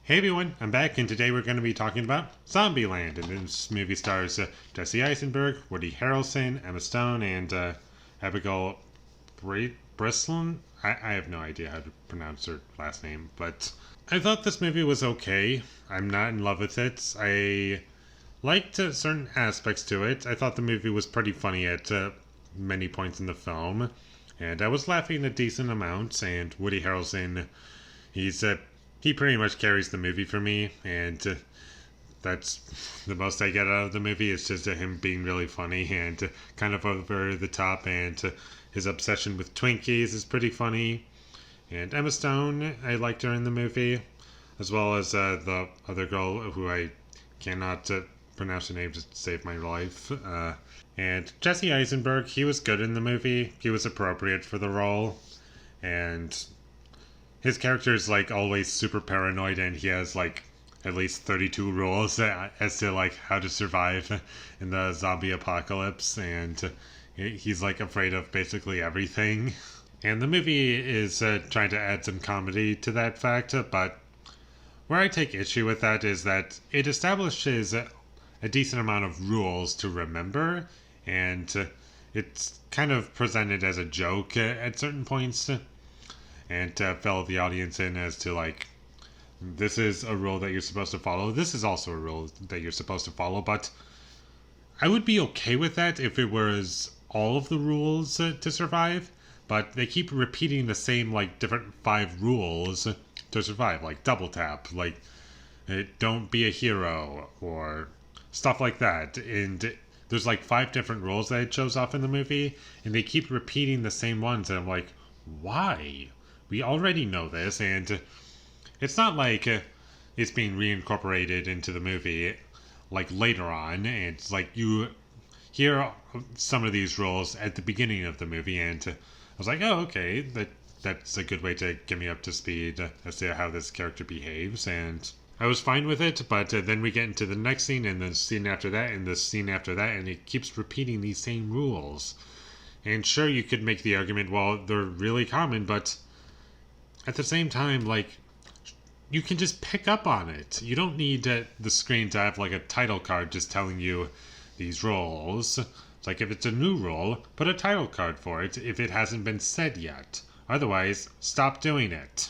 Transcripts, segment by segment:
Hey everyone, I'm back, and today we're going to be talking about Zombieland. And this movie stars Jesse Eisenberg, Woody Harrelson, Emma Stone, and Abigail Breslin. I have no idea how to pronounce her last name, but I thought this movie was okay. I'm not in love with it. I liked certain aspects to it. I thought the movie was pretty funny at many points in the film, and I was laughing a decent amount. And Woody Harrelson, he's he pretty much carries the movie for me, and that's the most I get out of the movie. It's just him being really funny and kind of over the top, and his obsession with Twinkies is pretty funny. And Emma Stone, I liked her in the movie, as well as the other girl who I cannot pronounce her name to save my life. And Jesse Eisenberg, he was good in the movie. He was appropriate for the role, and his character is like always super paranoid, and he has like at least 32 rules as to like how to survive in the zombie apocalypse, and he's like afraid of basically everything. And the movie is trying to add some comedy to that fact, but where I take issue with that is that it establishes a decent amount of rules to remember, and it's kind of presented as a joke at certain points, and to fill the audience in as to like, this is a rule that you're supposed to follow, this is also a rule that you're supposed to follow. But I would be okay with that if it was all of the rules to survive, but they keep repeating the same like different 5 rules to survive, like double tap, like don't be a hero, or stuff like that. And there's like 5 different rules that it shows off in the movie, and they keep repeating the same ones, and I'm like, why? We already know this, and it's not like it's being reincorporated into the movie like later on. And it's like you hear some of these rules at the beginning of the movie, and I was like, oh, okay, that's a good way to get me up to speed as to how this character behaves, and I was fine with it. But then we get into the next scene, and the scene after that, and the scene after that, and it keeps repeating these same rules. And sure, you could make the argument, well, they're really common, but at the same time, like, you can just pick up on it. You don't need the screen to have like a title card just telling you these rules. It's like, if it's a new rule, put a title card for it if it hasn't been said yet. Otherwise, stop doing it.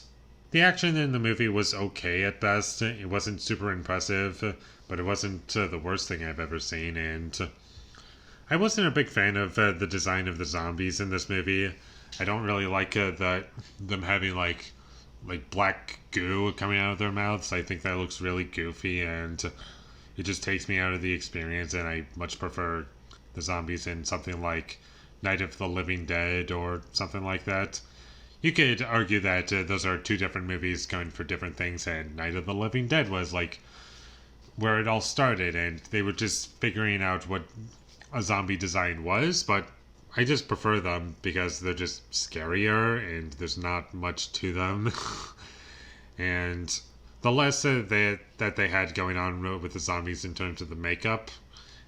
The action in the movie was okay at best. It wasn't super impressive, but it wasn't the worst thing I've ever seen. And I wasn't a big fan of the design of the zombies in this movie. I don't really like them having like black goo coming out of their mouths. I think that looks really goofy, and it just takes me out of the experience. And I much prefer the zombies in something like Night of the Living Dead or something like that. You could argue that those are 2 different movies going for different things, and Night of the Living Dead was like where it all started, and they were just figuring out what a zombie design was. But I just prefer them because they're just scarier, and there's not much to them. And the less that they had going on with the zombies in terms of the makeup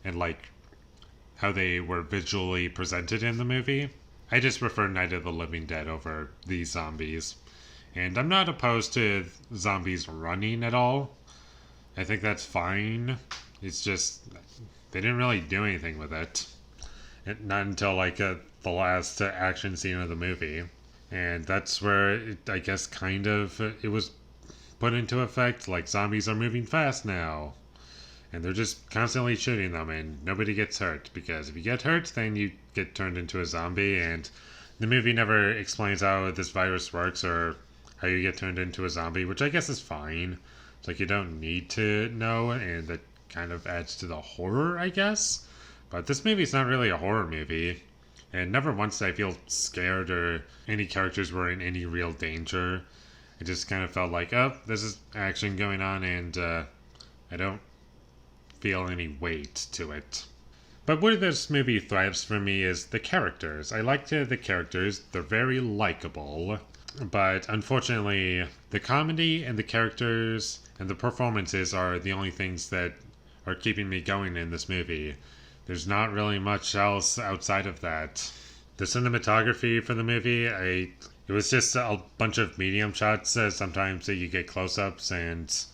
and like how they were visually presented in the movie, I just prefer Night of the Living Dead over these zombies. And I'm not opposed to zombies running at all. I think that's fine. It's just they didn't really do anything with it. Not until like the last action scene of the movie, and that's where I guess kind of it was put into effect. Like, zombies are moving fast now, and they're just constantly shooting them, and nobody gets hurt, because if you get hurt, then you get turned into a zombie. And the movie never explains how this virus works or how you get turned into a zombie, which I guess is fine. It's like, you don't need to know, and that kind of adds to the horror, I guess. But this movie's not really a horror movie, and never once did I feel scared or any characters were in any real danger. It just kind of felt like, oh, this is action going on, and I don't feel any weight to it. But where this movie thrives for me is the characters. I liked the characters. They're very likable. But unfortunately, the comedy and the characters and the performances are the only things that are keeping me going in this movie. There's not really much else outside of that. The cinematography for the movie, it was just a bunch of medium shots. Sometimes you get close-ups, and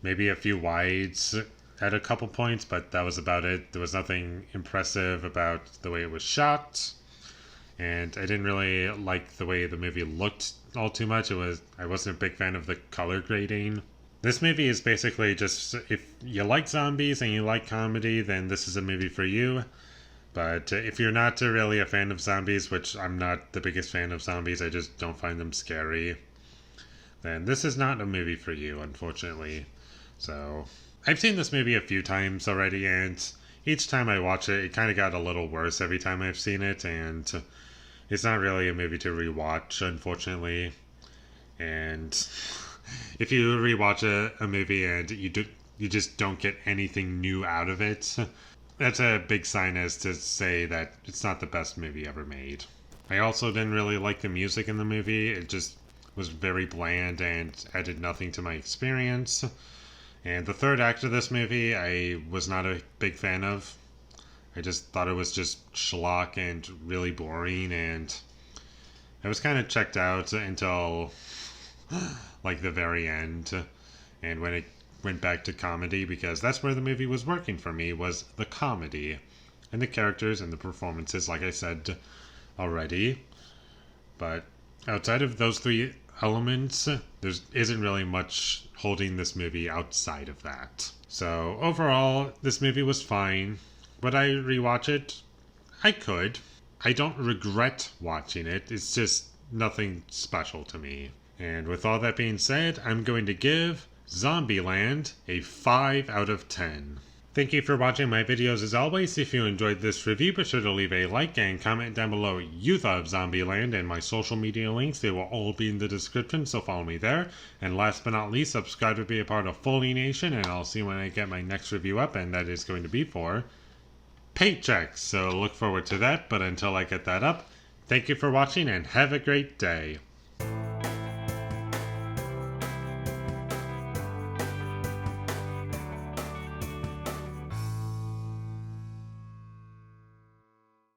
maybe a few wides at a couple points, but that was about it. There was nothing impressive about the way it was shot, and I didn't really like the way the movie looked all too much. I wasn't a big fan of the color grading. This movie is basically just, if you like zombies and you like comedy, then this is a movie for you. But if you're not really a fan of zombies, which I'm not the biggest fan of zombies, I just don't find them scary, then this is not a movie for you, unfortunately. So, I've seen this movie a few times already, and each time I watch it, it kind of got a little worse every time I've seen it, and it's not really a movie to rewatch, unfortunately. And if you rewatch a movie and you just don't get anything new out of it, that's a big sign as to say that it's not the best movie ever made. I also didn't really like the music in the movie. It just was very bland and added nothing to my experience. And the third act of this movie, I was not a big fan of. I just thought it was just schlock and really boring, and I was kind of checked out until like the very end, and when it went back to comedy, because that's where the movie was working for me, was the comedy and the characters and the performances, like I said already. But outside of those three elements, there isn't really much holding this movie outside of that. So overall, this movie was fine. Would I rewatch it? I could. I don't regret watching it. It's just nothing special to me. And with all that being said, I'm going to give Zombieland a 5 out of 10. Thank you for watching my videos as always. If you enjoyed this review, be sure to leave a like and comment down below what you thought of Zombieland, and my social media links, they will all be in the description, so follow me there. And last but not least, subscribe to be a part of Foley Nation, and I'll see you when I get my next review up, and that is going to be for Paychecks. So look forward to that, but until I get that up, thank you for watching and have a great day.